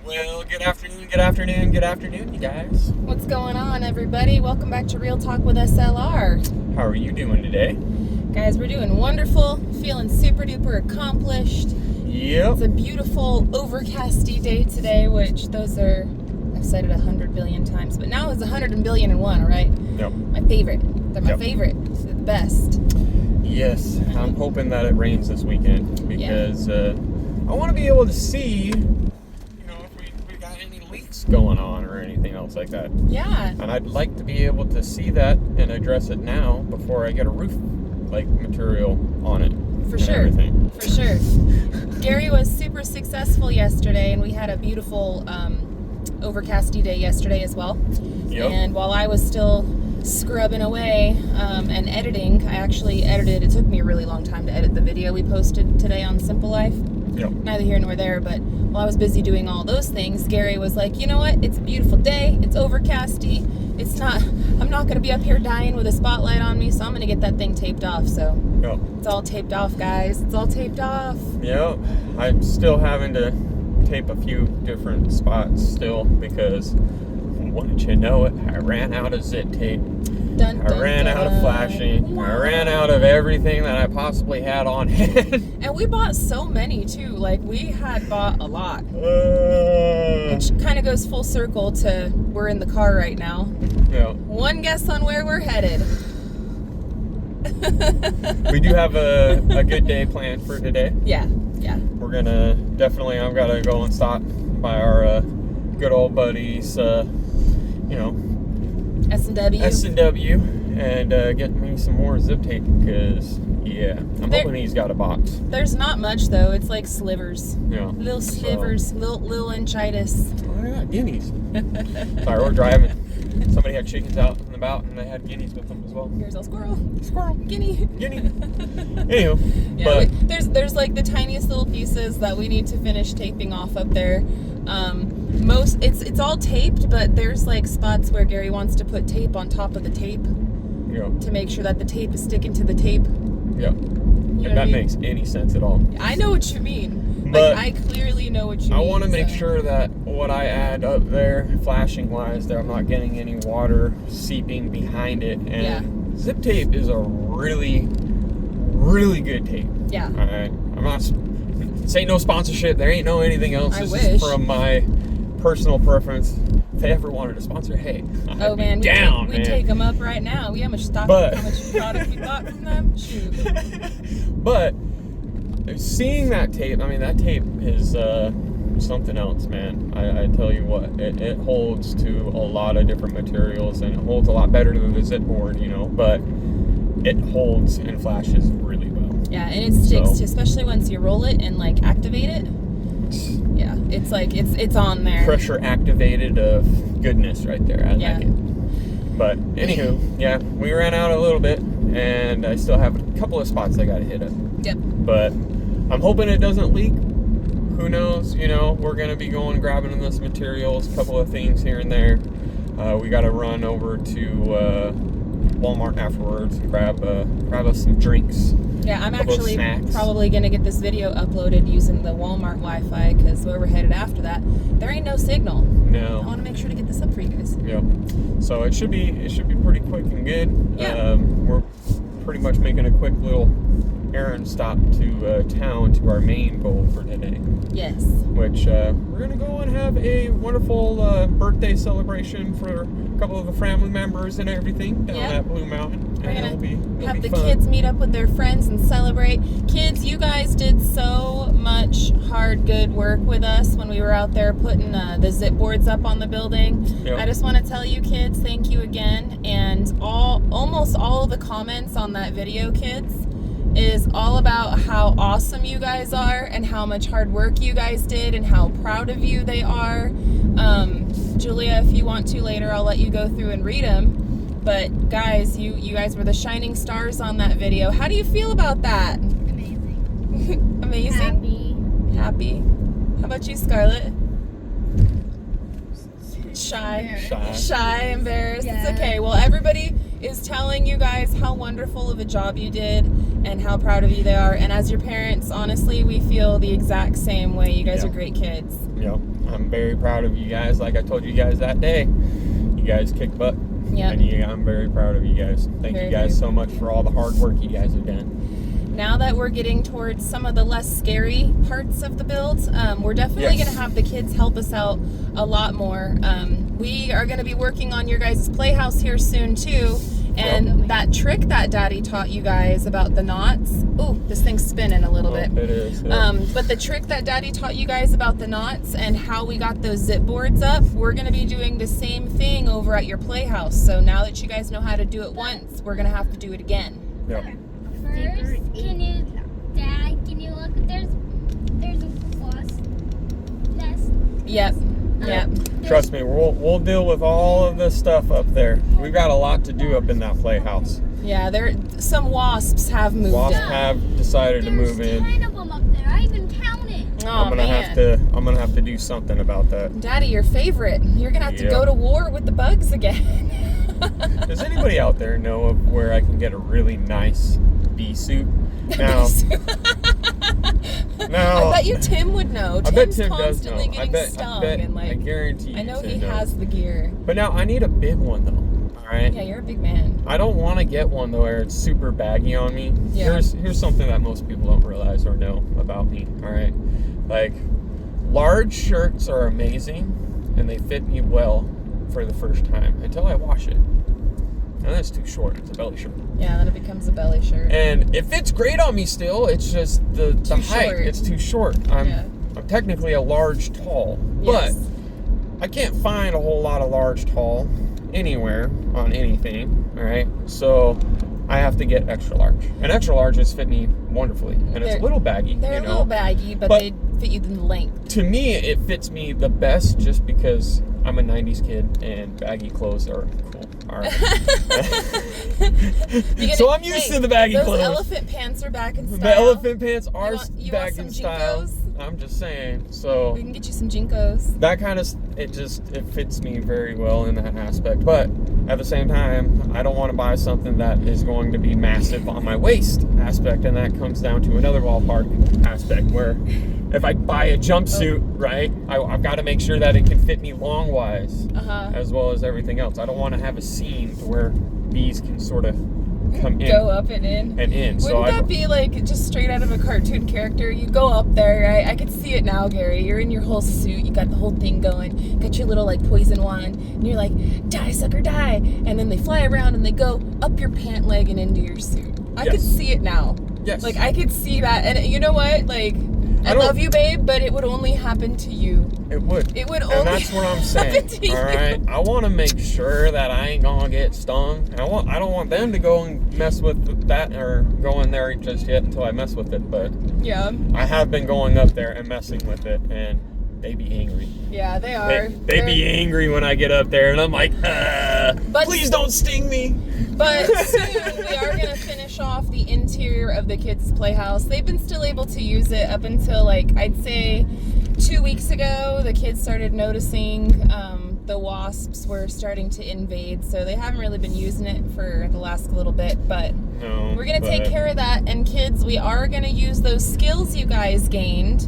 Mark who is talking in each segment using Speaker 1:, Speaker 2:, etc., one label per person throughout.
Speaker 1: Well, good afternoon, you guys.
Speaker 2: What's going on, everybody? Welcome back to Real Talk with SLR.
Speaker 1: How are you doing today?
Speaker 2: Guys, we're doing wonderful, feeling super duper accomplished.
Speaker 1: Yep.
Speaker 2: It's a beautiful, overcasty day today, which those are, I've said it 100 billion times, but now it's 100 billion and one, all right?
Speaker 1: Yep.
Speaker 2: My favorite. They're my favorite. They're the best.
Speaker 1: Yes, I'm hoping that it rains this weekend because I want to be able to see, if we got any leaks going on or anything else like that.
Speaker 2: Yeah.
Speaker 1: And I'd like to be able to see that and address it now before I get a roof material on it.
Speaker 2: For sure.
Speaker 1: Everything.
Speaker 2: For sure. Gary was super successful yesterday, and we had a beautiful overcasty day yesterday as well.
Speaker 1: Yep.
Speaker 2: And while I was still scrubbing away and editing, I actually edited. It took me a really long time to edit the video we posted today on Simple Life.
Speaker 1: Yep.
Speaker 2: Neither here nor there, but while I was busy doing all those things, Gary was like, you know what? It's a beautiful day. It's overcasty. I'm not going to be up here dying with a spotlight on me, so I'm going to get that thing taped off. So
Speaker 1: Yep.
Speaker 2: It's all taped off, guys. It's all taped off.
Speaker 1: Yep. I'm still having to tape a few different spots still because, wouldn't you know it, I ran out of zip tape.
Speaker 2: Dun,
Speaker 1: I ran out of flashing.
Speaker 2: Wow.
Speaker 1: I ran out of everything that I possibly had on hand.
Speaker 2: And we bought so many too. Like, we had bought a lot. Which kind of goes full circle to we're in the car right now.
Speaker 1: Yeah.
Speaker 2: One guess on where we're headed.
Speaker 1: We do have a good day planned for today.
Speaker 2: Yeah.
Speaker 1: We're gonna definitely, I've got to go and stop by our good old buddies, S&W and get me some more zip tape because, I'm hoping he's got a box.
Speaker 2: There's not much though. It's like slivers.
Speaker 1: Yeah.
Speaker 2: Little slivers, little inchitis.
Speaker 1: Oh, yeah, guineas. Sorry, we're driving. Somebody had chickens out and about, and they had guineas with them as well.
Speaker 2: Here's a squirrel.
Speaker 1: Squirrel.
Speaker 2: Guinea.
Speaker 1: Anywho,
Speaker 2: Yeah,
Speaker 1: but
Speaker 2: there's like the tiniest little pieces that we need to finish taping off up there. It's all taped, but there's like spots where Gary wants to put tape on top of the tape to make sure that the tape is sticking to the tape.
Speaker 1: Yeah. If that makes any sense at all.
Speaker 2: I know what you mean.
Speaker 1: But
Speaker 2: I clearly know what you mean.
Speaker 1: I want to make sure that what I add up there, flashing wise, that I'm not getting any water seeping behind it. And zip tape is a really, really good tape. Yeah. All right. I'm not. This ain't no sponsorship. There ain't no anything else. This is from my personal preference. If they ever wanted to sponsor, hey,
Speaker 2: we take them up right now. How much stock, how much product we bought from them? Shoot.
Speaker 1: But seeing that tape, that tape is something else, man. I tell you what, it holds to a lot of different materials, and it holds a lot better than the zip board, but it holds and flashes really well.
Speaker 2: Yeah, and it sticks too, especially once you roll it and activate it. Yeah, it's it's on there.
Speaker 1: Pressure activated of goodness right there. I like it. But anywho, we ran out a little bit, and I still have a couple of spots I got to hit up.
Speaker 2: Yep.
Speaker 1: But I'm hoping it doesn't leak. Who knows? We're going to be going grabbing this materials, a couple of things here and there. We got to run over to Walmart afterwards and grab us some drinks.
Speaker 2: Yeah, I'm actually probably going to get this video uploaded using the Walmart Wi-Fi because where we're headed after that, there ain't no signal.
Speaker 1: No.
Speaker 2: I want to make sure to get this up for you guys.
Speaker 1: Yep. So it should be pretty quick and good.
Speaker 2: Yeah.
Speaker 1: We're pretty much making a quick little errand stop to town to our main goal for today.
Speaker 2: Yes.
Speaker 1: Which we're going to go and have a wonderful birthday celebration for a couple of the family members and everything down at Blue Mountain.
Speaker 2: We're going to have the kids meet up with their friends and celebrate. Kids, you guys did so much hard, good work with us when we were out there putting the zip boards up on the building. Yep. I just want to tell you, kids, thank you again. And almost all of the comments on that video, kids, is all about how awesome you guys are and how much hard work you guys did and how proud of you they are. Julia, if you want to later, I'll let you go through and read them. But guys, you guys were the shining stars on that video. How do you feel about that?
Speaker 3: Amazing.
Speaker 2: Amazing? Happy. How about you, Scarlett? Shy, embarrassed. Yes. It's okay. Well, everybody is telling you guys how wonderful of a job you did and how proud of you they are. And as your parents, honestly, we feel the exact same way. You guys are great kids.
Speaker 1: Yep. I'm very proud of you guys. Like I told you guys that day, you guys kick butt.
Speaker 2: Yep.
Speaker 1: And I'm very proud of you guys. Thank you guys so much for all the hard work you guys have done.
Speaker 2: Now that we're getting towards some of the less scary parts of the build, we're definitely going to have the kids help us out a lot more. We are going to be working on your guys' Playhouse here soon too. And that trick that Daddy taught you guys about the knots. Ooh, this thing's spinning a little bit.
Speaker 1: It is. Yeah.
Speaker 2: But the trick that Daddy taught you guys about the knots and how we got those zip boards up, we're going to be doing the same thing over at your Playhouse. So now that you guys know how to do it once, we're going to have to do it again.
Speaker 1: Yep.
Speaker 3: First, can you look? There's a wasp nest.
Speaker 2: Yep. Yep.
Speaker 1: Trust me, we'll deal with all of this stuff up there. We've got a lot to do up in that Playhouse.
Speaker 2: Yeah, some wasps have moved
Speaker 1: Wasps
Speaker 2: in.
Speaker 1: have decided to move in.
Speaker 3: There's 10 of them up there. I even counted.
Speaker 2: Oh,
Speaker 1: I'm gonna have to do something about that.
Speaker 2: Daddy, your favorite. You're gonna have to go to war with the bugs again.
Speaker 1: Does anybody out there know of where I can get a really nice bee suit? Now,
Speaker 2: I bet you Tim would know.
Speaker 1: I bet
Speaker 2: Tim's
Speaker 1: Tim does know.
Speaker 2: constantly getting stung, and like
Speaker 1: I guarantee you.
Speaker 2: I know
Speaker 1: Tim
Speaker 2: he
Speaker 1: knows.
Speaker 2: has the gear.
Speaker 1: But now I need a big one though. All right.
Speaker 2: Yeah, you're a big man.
Speaker 1: I don't want to get one though where it's super baggy on me.
Speaker 2: Yeah.
Speaker 1: Here's something that most people don't realize or know about me. All right. Like, large shirts are amazing and they fit me well for the first time until I wash it. And that's too short. It's a belly shirt.
Speaker 2: Yeah, then it becomes a belly shirt.
Speaker 1: And it fits great on me still. It's just the height.
Speaker 2: Short.
Speaker 1: It's too short. I'm technically a large tall,
Speaker 2: Yes.
Speaker 1: but I can't find a whole lot of large tall anywhere on anything. All right, so I have to get extra large, and extra larges fit me wonderfully. And it's a little baggy.
Speaker 2: They're a little baggy, but they fit you in length.
Speaker 1: To me, it fits me the best just because I'm a 90s kid and baggy clothes are cool. All right. So I'm used to the baggy
Speaker 2: those
Speaker 1: clothes.
Speaker 2: Those elephant pants are back in style.
Speaker 1: The elephant pants are
Speaker 2: you
Speaker 1: back
Speaker 2: want
Speaker 1: in
Speaker 2: some
Speaker 1: style.
Speaker 2: Jinkos?
Speaker 1: I'm just saying. So
Speaker 2: we can get you some Jinkos.
Speaker 1: that kind of it fits me very well in that aspect. But at the same time, I don't want to buy something that is going to be massive on my waist aspect, and that comes down to another ballpark aspect where if I buy a jumpsuit, right, I've got to make sure that it can fit me long-wise as well as everything else. I don't want to have a seam to where bees can sort of come in.
Speaker 2: Go up and in. Wouldn't that be like just straight out of a cartoon character? You go up there, right? I could see it now, Gary. You're in your whole suit. You got the whole thing going. Got your little like poison wand. And you're like, die, sucker, die. And then they fly around and they go up your pant leg and into your suit. I could see it now.
Speaker 1: Yes.
Speaker 2: Like, I could see that. And you know what? Like, I love you, babe, but it would only happen to you.
Speaker 1: It would.
Speaker 2: It would
Speaker 1: and
Speaker 2: only
Speaker 1: that's what I'm saying.
Speaker 2: happen to
Speaker 1: all right. I want to make sure that I ain't gonna get stung. I don't want them to go and mess with that or go in there just yet until I mess with it. But
Speaker 2: yeah,
Speaker 1: I have been going up there and messing with it, and they be angry.
Speaker 2: Yeah, they are.
Speaker 1: They be angry when I get up there, and I'm like, please don't sting me.
Speaker 2: But soon we are going to finish off the interior of the kids' playhouse. They've been still able to use it up until, like, I'd say 2 weeks ago. The kids started noticing the wasps were starting to invade, so they haven't really been using it for the last little bit. But we're going to take care of that. And kids, we are going to use those skills you guys gained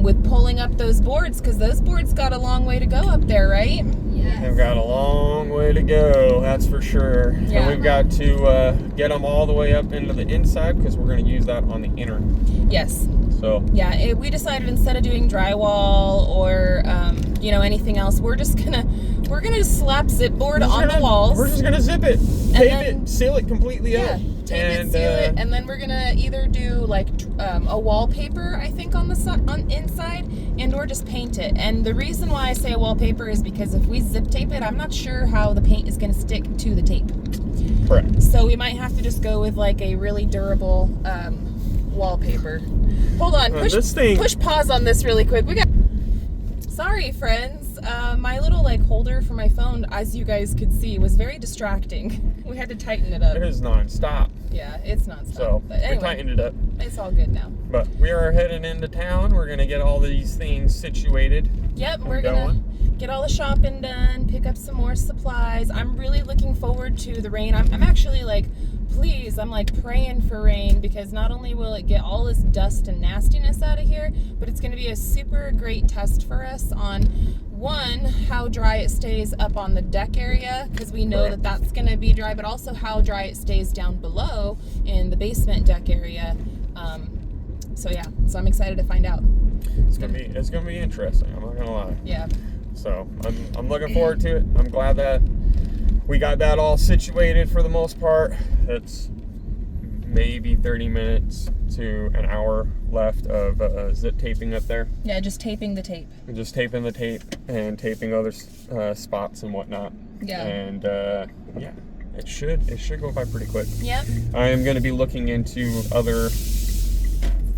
Speaker 2: with pulling up those boards, because those boards got a long way to go up there, right?
Speaker 3: Yes.
Speaker 1: They've got a long way to go, that's for sure.
Speaker 2: Yeah.
Speaker 1: And we've got to get them all the way up into the inside because we're going to use that on the inner.
Speaker 2: Yes.
Speaker 1: So
Speaker 2: yeah, we decided instead of doing drywall or anything else, we're gonna slap zip board on the walls.
Speaker 1: We're just gonna zip it, tape it, seal it completely up.
Speaker 2: Tape it, seal it, and then we're gonna either do like a wallpaper, I think, on inside, and or just paint it. And the reason why I say a wallpaper is because if we zip tape it, I'm not sure how the paint is gonna stick to the tape.
Speaker 1: Correct.
Speaker 2: So we might have to just go with like a really durable wallpaper. Hold on, push pause on this really quick. Sorry, friends. My little holder for my phone, as you guys could see, was very distracting. We had to tighten it up.
Speaker 1: It is non-stop.
Speaker 2: Yeah, it's non-stop.
Speaker 1: So
Speaker 2: but anyway,
Speaker 1: we tightened it up.
Speaker 2: It's all good now.
Speaker 1: But we are heading into town. We're gonna get all these things situated.
Speaker 2: Yep, we're gonna get all the shopping done, pick up some more supplies. I'm really looking forward to the rain. I'm actually please, I'm like praying for rain, because not only will it get all this dust and nastiness out of here, but it's going to be a super great test for us on, one, how dry it stays up on the deck area, because we know that that's going to be dry, but also how dry it stays down below in the basement deck area. So I'm excited to find out.
Speaker 1: It's gonna be interesting. I'm not gonna lie.
Speaker 2: Yeah.
Speaker 1: So I'm looking forward to it. I'm glad that we got that all situated for the most part. It's maybe 30 minutes to an hour left of zip taping up there.
Speaker 2: Yeah, just taping the tape.
Speaker 1: Just taping the tape and taping other spots and whatnot.
Speaker 2: Yeah.
Speaker 1: And it should go by pretty quick.
Speaker 2: Yep.
Speaker 1: I am going to be looking into other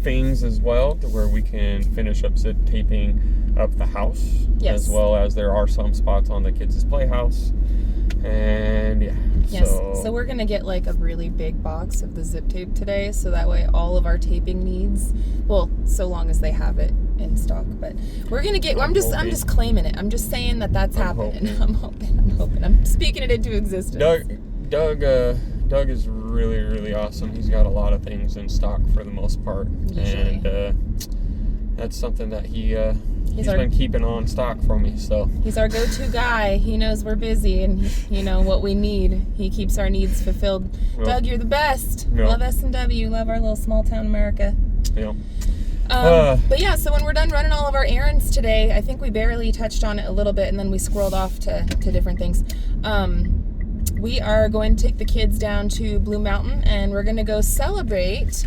Speaker 1: things as well, to where we can finish up zip taping up the house.
Speaker 2: Yes.
Speaker 1: As well as there are some spots on the kids' Playhouse. And
Speaker 2: Yes. So we're gonna get like a really big box of the zip tape today, so that way all of our taping needs, well, so long as they have it in stock. But we're gonna get. I'm just claiming it. I'm just saying that that's happening. I'm hoping. I'm speaking it into existence.
Speaker 1: Doug is really, really awesome. He's got a lot of things in stock for the most part,
Speaker 2: usually.
Speaker 1: And that's something that he's been keeping on stock for me. So
Speaker 2: he's our go-to guy. He knows we're busy, and what we need. He keeps our needs fulfilled. Yep. Doug, you're the best. Yep. Love S&W. Love our little small town America.
Speaker 1: Yep.
Speaker 2: But yeah, so when we're done running all of our errands today, I think we barely touched on it a little bit, and then we squirreled off to different things. We are going to take the kids down to Blue Mountain, and we're going to go celebrate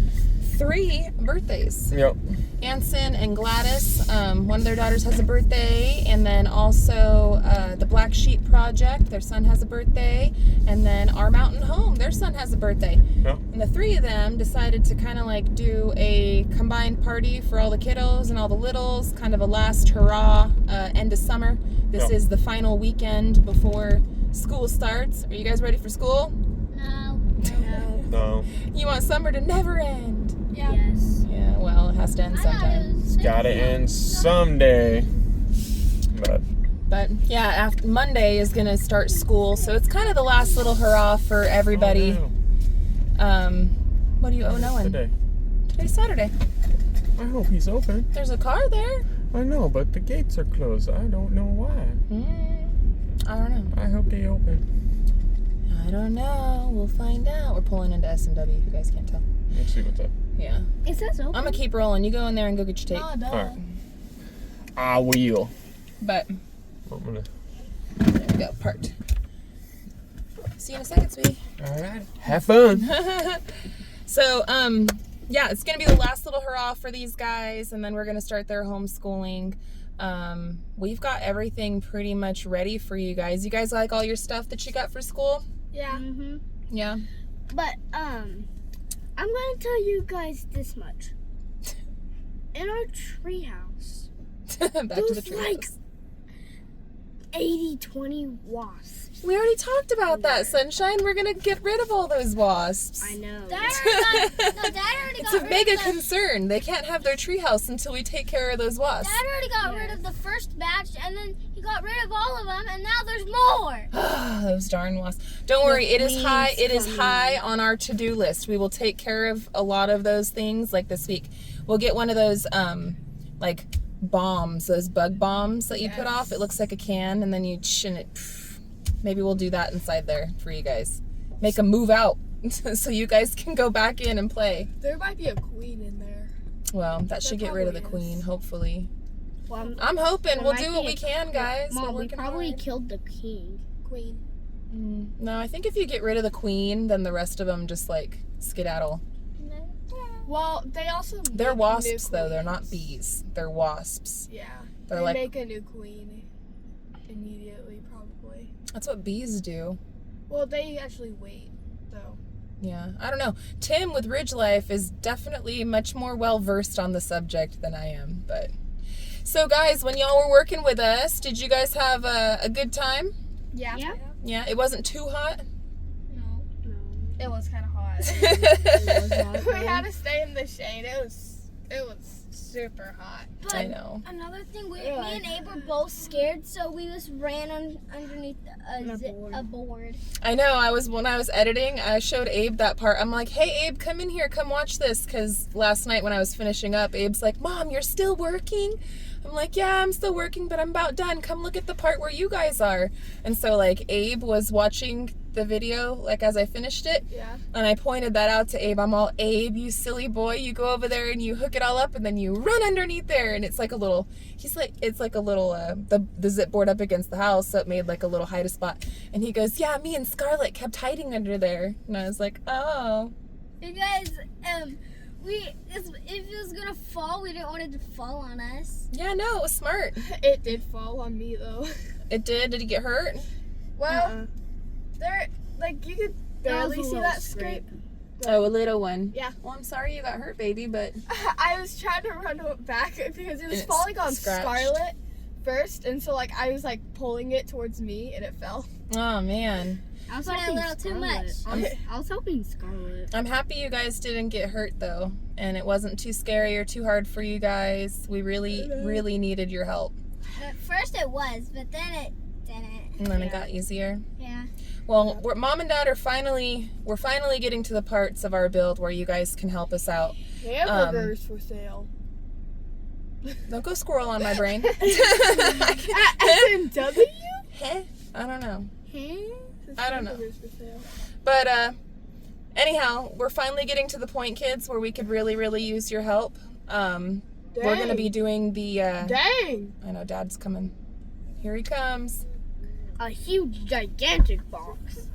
Speaker 2: 3 birthdays.
Speaker 1: Yep.
Speaker 2: Anson and Gladys, one of their daughters has a birthday, and then also the Black Sheep Project, their son has a birthday, and then Our Mountain Home, their son has a birthday.
Speaker 1: Yep.
Speaker 2: And the 3 of them decided to kind of like do a combined party for all the kiddos and all the littles, kind of a last hurrah end of summer. This is the final weekend before school starts. Are you guys ready for school?
Speaker 1: No.
Speaker 2: You want summer to never end.
Speaker 3: Yeah. Yes.
Speaker 2: Yeah, well, it has to end sometime.
Speaker 1: It's gotta end someday.
Speaker 2: But yeah, after Monday is gonna start school, so it's kind of the last little hurrah for everybody.
Speaker 1: Oh, no.
Speaker 2: What do you owe Owen? Today's Saturday.
Speaker 1: I hope he's open.
Speaker 2: There's a car there.
Speaker 1: I know, but the gates are closed. I don't know why.
Speaker 2: I don't know.
Speaker 1: I hope they open.
Speaker 2: I don't know. We'll find out. We're pulling into S&W, if you guys can't tell.
Speaker 1: Let's see what's up.
Speaker 2: Yeah.
Speaker 3: It says open.
Speaker 2: I'm gonna keep rolling. You go in there and go get your tape.
Speaker 3: Oh, no.
Speaker 1: All right. I will.
Speaker 2: But
Speaker 1: I'm gonna.
Speaker 2: there we go. Parked. See you in a second, sweetie.
Speaker 1: All right. Have fun.
Speaker 2: So, yeah, it's gonna be the last little hurrah for these guys, and then we're gonna start their homeschooling. We've got everything pretty much ready for you guys. You guys like all your stuff that you got for school?
Speaker 3: Yeah. Mm-hmm.
Speaker 2: Yeah.
Speaker 3: But I'm gonna tell you guys this much. In our treehouse,
Speaker 2: Back to the treehouse.
Speaker 3: Like 80-20 wasps.
Speaker 2: We already talked about that, Sunshine. We're gonna get rid of all those wasps.
Speaker 3: I know. Dad already
Speaker 2: It's a mega concern. They can't have their treehouse until we take care of those wasps.
Speaker 3: Dad already got rid of the first batch, and then he got rid of all of them, and now there's more.
Speaker 2: Those darn wasps. Don't worry, it is high. It is high on our to-do list. We will take care of a lot of those things. Like this week, we'll get one of those like bombs, those bug bombs that you put off. It looks like a can, and then you chin it. Maybe we'll do that inside there for you guys. Make them move out so you guys can go back in and play.
Speaker 4: There might be a queen in there.
Speaker 2: Well, that should get rid of the queen, hopefully.
Speaker 3: Well,
Speaker 2: I'm hoping. We'll do what we can, guys.
Speaker 3: Mom, we probably killed the queen.
Speaker 2: No, I think if you get rid of the queen, then the rest of them just like skedaddle.
Speaker 4: Well, they also
Speaker 2: They're
Speaker 4: make
Speaker 2: wasps,
Speaker 4: new
Speaker 2: though. They're not
Speaker 4: queens.
Speaker 2: bees. They're wasps.
Speaker 4: Yeah.
Speaker 2: They're
Speaker 4: they
Speaker 2: like
Speaker 4: make a new queen immediately, probably.
Speaker 2: that's what bees do.
Speaker 4: Well, they actually wait, though.
Speaker 2: Yeah, I don't know. Tim with Ridge Life is definitely much more well versed on the subject than I am. But so, guys, when y'all were working with us, did you guys have a good time?
Speaker 4: Yeah.
Speaker 2: Yeah, it wasn't too hot.
Speaker 4: No. It was kind of hot.
Speaker 3: It was hot.
Speaker 4: We had to stay in the shade. It was super hot.
Speaker 3: But
Speaker 2: I know.
Speaker 3: another thing, me
Speaker 4: Yeah.
Speaker 3: and Abe were both scared, so we just ran underneath a board.
Speaker 2: I know. When I was editing, I showed Abe that part. I'm like, hey, Abe, come in here. Come watch this. Because last night when I was finishing up, Abe's like, Mom, you're still working? I'm like, yeah, I'm still working, but I'm about done. Come look at the part where you guys are. And so, like, Abe was watching the video, like, as I finished it.
Speaker 4: Yeah.
Speaker 2: And I pointed that out to Abe. I'm all, Abe, you silly boy. You go over there and you hook it all up and then you run underneath there. And it's like a little, it's like a little, the zip board up against the house. So it made like a little hide spot. And he goes, yeah, me and Scarlett kept hiding under there. And I was like, oh.
Speaker 3: You guys, if it was gonna fall, we didn't want it to fall on us.
Speaker 2: Yeah, no, it was smart.
Speaker 4: It did fall on me though.
Speaker 2: It did? Did he get hurt?
Speaker 4: Well, there, like you could barely see that scrape.
Speaker 2: Oh, a little one.
Speaker 4: Yeah.
Speaker 2: Well, I'm sorry you got hurt, baby, but
Speaker 4: I was trying to run back because it was
Speaker 2: It's
Speaker 4: falling on
Speaker 2: scratched.
Speaker 4: Scarlett first, and so like I was like pulling it towards me, and it fell.
Speaker 2: oh man.
Speaker 3: I was putting a little too much.
Speaker 5: I was helping Scarlett.
Speaker 2: I'm happy you guys didn't get hurt though, and it wasn't too scary or too hard for you guys. We really, really needed your help,
Speaker 3: At first it was, but then it didn't.
Speaker 2: and then it got easier.
Speaker 3: Yeah.
Speaker 2: Well, Mom and Dad we're finally getting to the parts of our build where you guys can help us out.
Speaker 4: Hamburgers for sale.
Speaker 2: Don't go squirrel on my brain.
Speaker 4: S&W?
Speaker 2: Heh? I don't know.
Speaker 4: I
Speaker 2: don't know.
Speaker 4: For sale.
Speaker 2: But anyhow, we're finally getting to the point, kids, where we could really, really use your help. We're gonna be doing the.
Speaker 4: Dang!
Speaker 2: I know Dad's coming. Here he comes.
Speaker 5: A huge, gigantic box.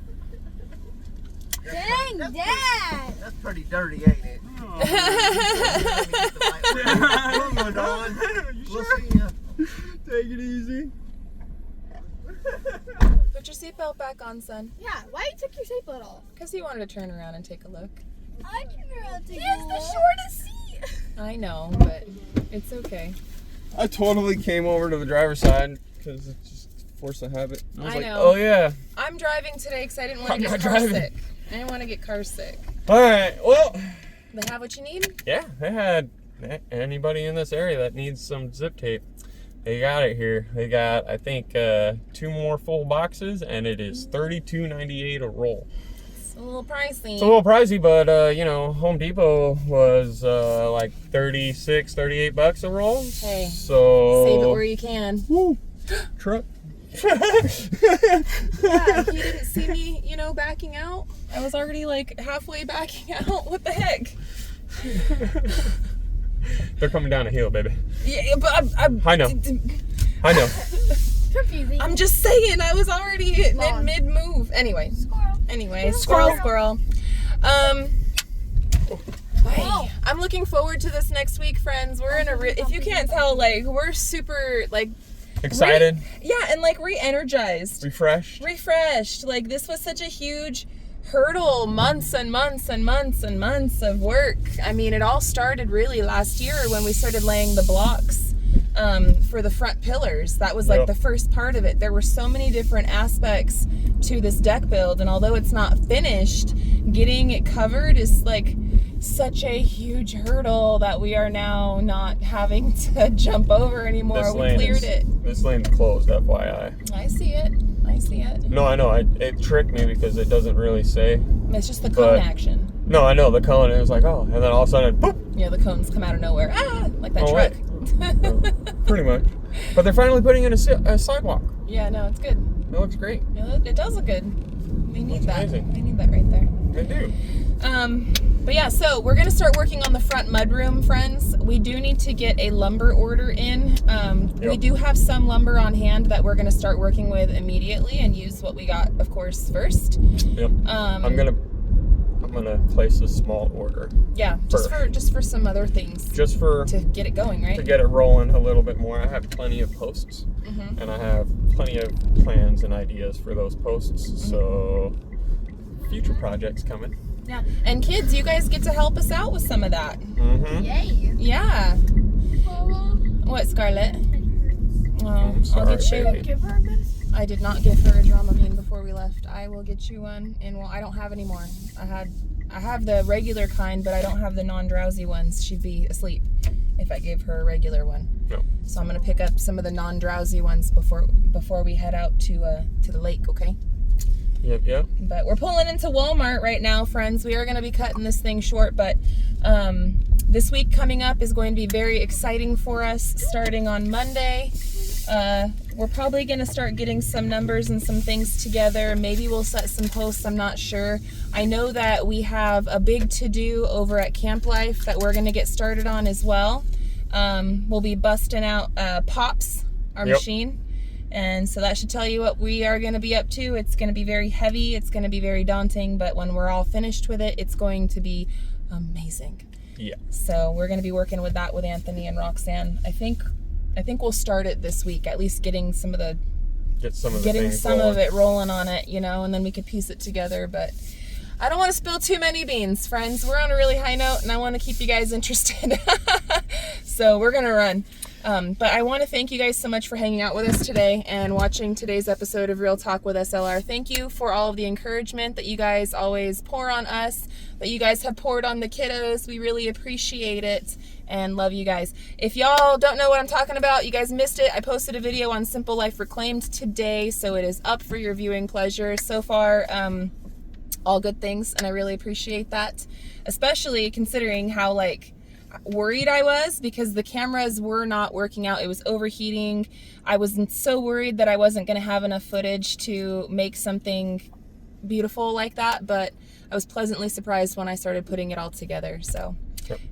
Speaker 3: Dang, Dad!
Speaker 6: That's pretty dirty, ain't it? Come on, Dawn. We'll see ya.
Speaker 1: Take it easy.
Speaker 2: Put your seatbelt back on, son.
Speaker 4: Yeah, why you took your seatbelt off?
Speaker 2: Because he wanted to turn around and take a look.
Speaker 3: I can take
Speaker 4: He has the shortest seat!
Speaker 2: I know, but it's okay.
Speaker 1: I totally came over to the driver's side because it's just force of habit. I was
Speaker 2: I
Speaker 1: like,
Speaker 2: know.
Speaker 1: oh yeah.
Speaker 2: I'm driving today because I didn't want
Speaker 1: I'm
Speaker 2: to get
Speaker 1: not
Speaker 2: car
Speaker 1: driving.
Speaker 2: sick. I didn't want to get car sick.
Speaker 1: All right. Well,
Speaker 2: They have what you need?
Speaker 1: yeah, they had anybody in this area that needs some zip tape. They got it here. They got, I think, 2 more full boxes, and it is $32.98 a roll.
Speaker 2: It's a little pricey.
Speaker 1: It's a little pricey, but you know, Home Depot was like $38 a roll.
Speaker 2: Hey,
Speaker 1: So
Speaker 2: save it where you can.
Speaker 1: Woo. Truck.
Speaker 2: Yeah, he didn't see me, backing out. I was already like halfway backing out. What the heck?
Speaker 1: They're coming down a hill, baby.
Speaker 2: Yeah, but
Speaker 1: I know. I know.
Speaker 3: Confusing.
Speaker 2: I'm just saying, I was already in mid-move. Anyway, squirrel. Hey, I'm looking forward to this next week, friends. We're in if you can't tell, like, we're super, like,
Speaker 1: Excited.
Speaker 2: and like re-energized. Refreshed. Like, this was such a huge hurdle, months and months and months and months of work. I mean, it all started really last year when we started laying the blocks for the front pillars. That was like the first part of it. There were so many different aspects to this deck build, and although it's not finished, getting it covered is like such a huge hurdle that we are now not having to jump over anymore. We cleared it.
Speaker 1: This lane's closed, FYI.
Speaker 2: I see it.
Speaker 1: No, I know. It tricked me because it doesn't really say.
Speaker 2: It's just the cone action.
Speaker 1: No, I know. The cone, it was like, oh. And then all of a sudden, boop.
Speaker 2: Yeah, the cones come out of nowhere. Ah! Like that
Speaker 1: Oh,
Speaker 2: truck.
Speaker 1: Pretty much. But they're finally putting in a sidewalk.
Speaker 2: Yeah, no, it's good.
Speaker 1: It looks great.
Speaker 2: Yeah, it does look good. We need
Speaker 1: Looks
Speaker 2: that.
Speaker 1: amazing.
Speaker 2: We need that right there.
Speaker 1: They do.
Speaker 2: But yeah, so we're gonna start working on the front mudroom, friends. We do need to get a lumber order in. We do have some lumber on hand that we're gonna start working with immediately and use what we got, of course, first.
Speaker 1: Yep. I'm gonna place a small order.
Speaker 2: Yeah, just for some other things.
Speaker 1: Just for
Speaker 2: to get it going, right?
Speaker 1: to get it rolling a little bit more. I have plenty of posts, and I have plenty of plans and ideas for those posts. So future projects coming.
Speaker 2: Yeah, and kids, you guys get to help us out with some of that.
Speaker 3: Yay.
Speaker 2: Yeah. What, Scarlett? Oh, I'll get you.
Speaker 1: baby.
Speaker 4: Give her a good.
Speaker 2: I did not give her a Dramamine before we left. I will get you one, and I don't have any more. I have the regular kind, but I don't have the non-drowsy ones. She'd be asleep. if I gave her a regular one.
Speaker 1: No.
Speaker 2: So I'm gonna pick up some of the non-drowsy ones before we head out to the lake, okay?
Speaker 1: Yep.
Speaker 2: But we're pulling into Walmart right now, friends. We are going to be cutting this thing short, but this week coming up is going to be very exciting for us, starting on Monday. We're probably going to start getting some numbers and some things together. Maybe we'll set some posts, I'm not sure. I know that we have a big to-do over at Camp Life that we're going to get started on as well. We'll be busting out Pops, our machine. And so that should tell you what we are going to be up to. It's going to be very heavy. It's going to be very daunting. But when we're all finished with it, it's going to be amazing.
Speaker 1: Yeah.
Speaker 2: So we're going to be working with that with Anthony and Roxanne. I think we'll start it this week. At least getting some of it rolling on it, you know, and then we could piece it together. But I don't want to spill too many beans, friends. We're on a really high note, and I want to keep you guys interested. So we're going to run. But I want to thank you guys so much for hanging out with us today and watching today's episode of Real Talk with SLR. Thank you for all of the encouragement that you guys always pour on us, that you guys have poured on the kiddos. We really appreciate it and love you guys. If y'all don't know what I'm talking about, you guys missed it. I posted a video on Simple Life Reclaimed today, so it is up for your viewing pleasure. So far, all good things, and I really appreciate that, especially considering how, like, worried I was because the cameras were not working out. It was overheating. I was so worried that I wasn't going to have enough footage to make something beautiful like that, but I was pleasantly surprised when I started putting it all together. So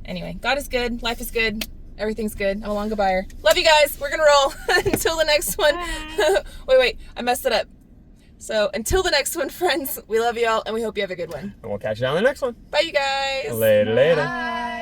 Speaker 2: anyway, God is good. Life is good. Everything's good. I'm a long goodbyer. Love you guys. We're going to roll until the next one. wait, I messed it up. So until the next one, friends, we love you all and we hope you have a good one.
Speaker 1: And we'll catch you on the next one.
Speaker 2: Bye, you guys.
Speaker 1: Later.
Speaker 2: Bye.